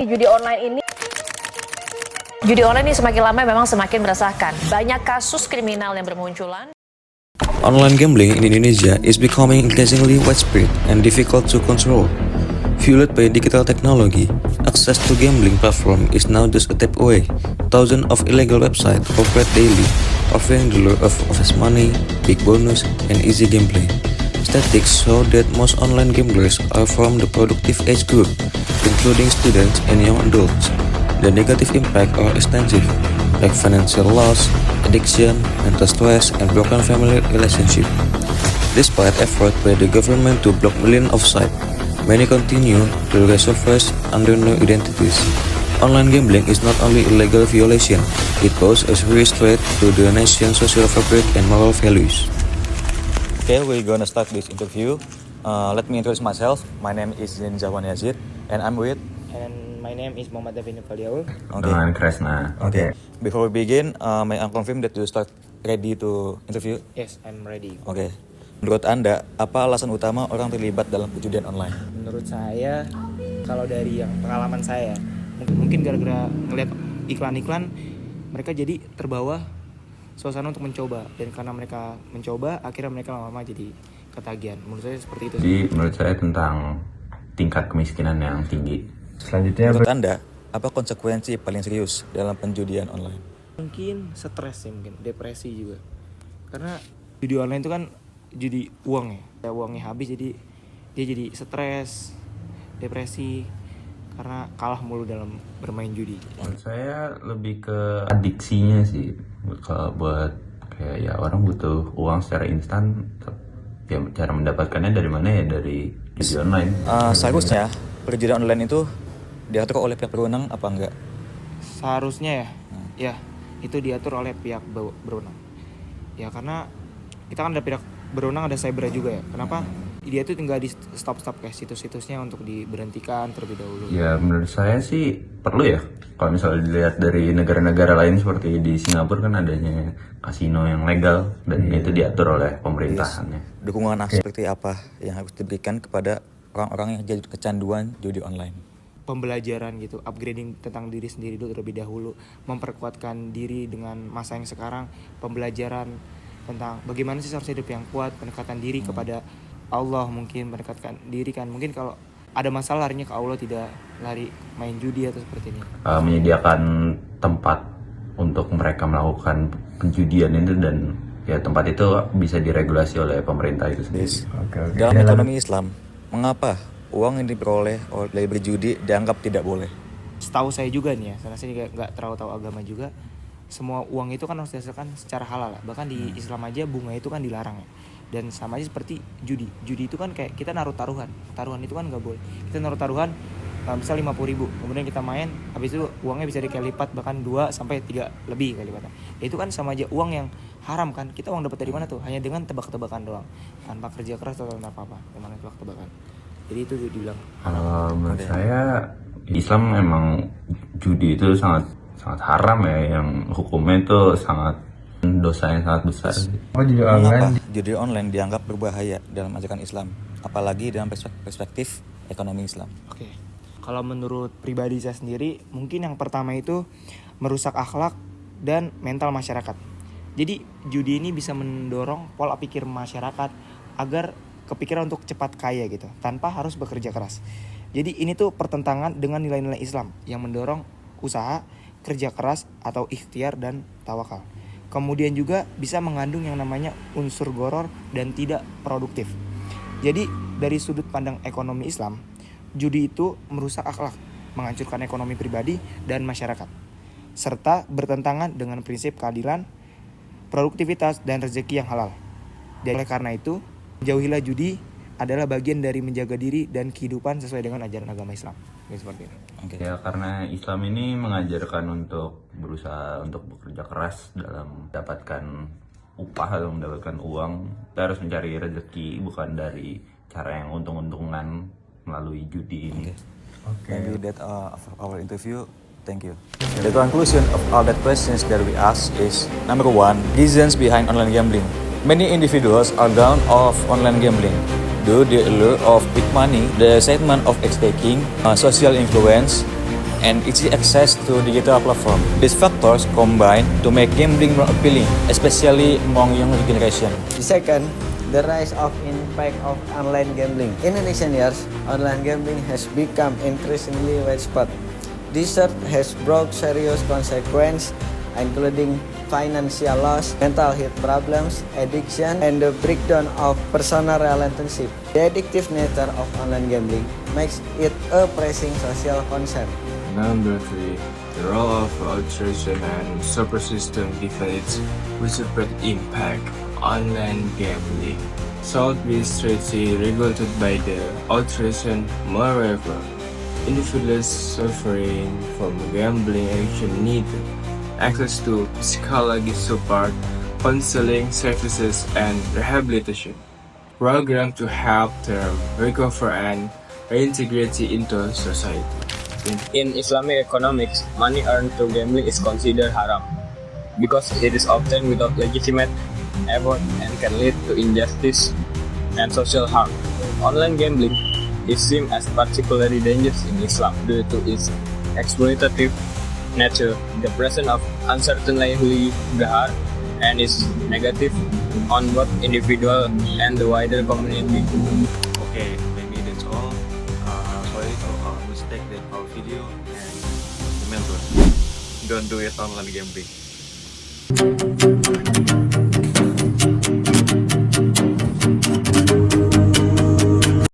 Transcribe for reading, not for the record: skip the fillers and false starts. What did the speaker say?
Judi online ini semakin lama memang semakin meresahkan. Banyak kasus kriminal yang bermunculan. Online gambling in Indonesia is becoming increasingly widespread and difficult to control. Fueled by digital technology, access to gambling platform is now just a tap away. Thousands of illegal websites operate daily, offering the lure of fast money, big bonus, and easy gameplay. Statistics show that most online gamblers are from the productive age group, including students and young adults. The negative impact are extensive, like financial loss, addiction, mental stress, and broken family relationship. Despite effort by the government to block millions of sites, many continue to resurface under new identities. Online gambling is not only illegal violation, it poses a serious threat to the nation's social fabric and moral values. Okay, we're gonna start this interview. Let me introduce myself. My name is Zain Zahwan Yazid, and I'm with. And my name is Muhammad Davin Faliaul. Okay. Kresna. Okay. Before we begin, may I confirm that you start ready to interview? Yes, I'm ready. Okay. Menurut Anda, apa alasan utama orang terlibat dalam perjudian online? Menurut saya, kalau dari yang pengalaman saya, mungkin gara-gara ngeliat iklan-iklan, mereka jadi terbawa suasana untuk mencoba, dan karena mereka mencoba, akhirnya mereka lama-lama jadi ketagihan. Menurut saya seperti itu. Jadi menurut saya tentang tingkat kemiskinan yang tinggi. Selanjutnya Menurut Anda, apa konsekuensi paling serius dalam penjudian online? Mungkin stres ya, mungkin depresi juga. Karena judi online itu kan judi uang ya, uangnya habis, jadi dia jadi stres, depresi karena kalah mulu dalam bermain judi. menurut saya lebih ke adiksinya sih. Kalau buat kayak ya orang butuh uang secara instan, ya cara mendapatkannya dari mana ya, dari judi online. Seharusnya perjudian online itu diatur oleh pihak berwenang apa enggak? Seharusnya ya itu diatur oleh pihak berwenang. Ya karena kita kan ada pihak berwenang, ada cyber juga ya. Kenapa? Dia tuh tinggal di stop kayak situs-situsnya untuk diberhentikan terlebih dahulu. Ya menurut saya sih perlu ya. Kalau misalnya dilihat dari negara-negara lain seperti di Singapura kan adanya kasino yang legal dan itu diatur oleh pemerintahannya. Dukungan seperti apa yang harus diberikan kepada orang-orang yang jadi kecanduan judi online? Pembelajaran gitu, upgrading tentang diri sendiri dulu terlebih dahulu, memperkuatkan diri dengan masa yang sekarang, pembelajaran tentang bagaimana sih harus hidup yang kuat, pendekatan diri kepada Allah, mungkin mendekatkan diri kan, mungkin kalau ada masalah larinya ke Allah, tidak lari main judi atau seperti ini. Menyediakan tempat untuk mereka melakukan penjudian itu, dan ya tempat itu bisa diregulasi oleh pemerintah itu sendiri. Dalam ekonomi Islam, mengapa uang yang diperoleh dari berjudi dianggap tidak boleh? Setahu saya juga nih ya, karena saya juga nggak terlalu tahu agama juga, semua uang itu kan harus dihasilkan secara halal. Bahkan di Islam aja bunga itu kan dilarang ya. Dan sama aja seperti judi. Judi itu kan kayak kita naruh taruhan. Taruhan itu kan nggak boleh. Kita naruh taruhan misal 50.000, kemudian kita main, habis itu uangnya bisa dikali lipat, bahkan 2 sampai 3 lebih kali lipat. Itu kan sama aja uang yang haram kan. Kita uang dapat dari mana tuh? Hanya dengan tebak-tebakan doang, tanpa kerja keras atau tanpa apa, dengan tebak-tebakan. Jadi itu dibilang. Kalau menurut saya Islam memang judi itu sangat haram ya, yang hukumnya itu sangat dosanya sangat besar. Mengapa judi online dianggap berbahaya dalam ajaran Islam, apalagi dalam perspektif ekonomi Islam? Oke. Kalau menurut pribadi saya sendiri, mungkin yang pertama itu merusak akhlak dan mental masyarakat. Jadi judi ini bisa mendorong pola pikir masyarakat agar kepikiran untuk cepat kaya gitu, tanpa harus bekerja keras. Jadi ini tuh pertentangan dengan nilai-nilai Islam yang mendorong usaha, kerja keras atau ikhtiar dan tawakal. Kemudian juga bisa mengandung yang namanya unsur goror dan tidak produktif. Jadi dari sudut pandang ekonomi Islam, judi itu merusak akhlak, menghancurkan ekonomi pribadi dan masyarakat, serta bertentangan dengan prinsip keadilan, produktivitas dan rezeki yang halal. Dan oleh karena itu, jauhilah judi adalah bagian dari menjaga diri dan kehidupan sesuai dengan ajaran agama Islam. Seperti itu. Ya karena Islam ini mengajarkan untuk berusaha untuk bekerja keras dalam mendapatkan upah atau mendapatkan uang. Kita harus mencari rezeki bukan dari cara yang untung-untungan melalui judi ini. Maybe that of our interview. Thank you. The conclusion of all that questions that we ask is, number one, reasons behind online gambling. Many individuals are down of online gambling due to the allure of big money, the excitement of taking, social influence, and easy access to digital platform. These factors combine to make gambling more appealing, especially among younger generation. The second, the rise of impact of online gambling. In recent years, online gambling has become increasingly widespread. This has brought serious consequences, including financial loss, mental health problems, addiction, and the breakdown of personal relationships. The addictive nature of online gambling makes it a pressing social concern. Number 3. The role of alteration and support system debates widespread impact online gambling. Should be strictly regulated by the alteration. Moreover, individuals suffering from gambling addiction need access to psychological support, counseling services, and rehabilitation programs to help them recover and reintegrate into society. In Islamic economics, money earned through gambling is considered haram because it is obtained without legitimate effort and can lead to injustice and social harm. Online gambling is seen as particularly dangerous in Islam due to its exploitative nature, the presence of uncertain livelihood, and its negative on both individual and the wider community. Okay, maybe that's all. Sorry for our mistake in our video, and remember, don't do it online gambling.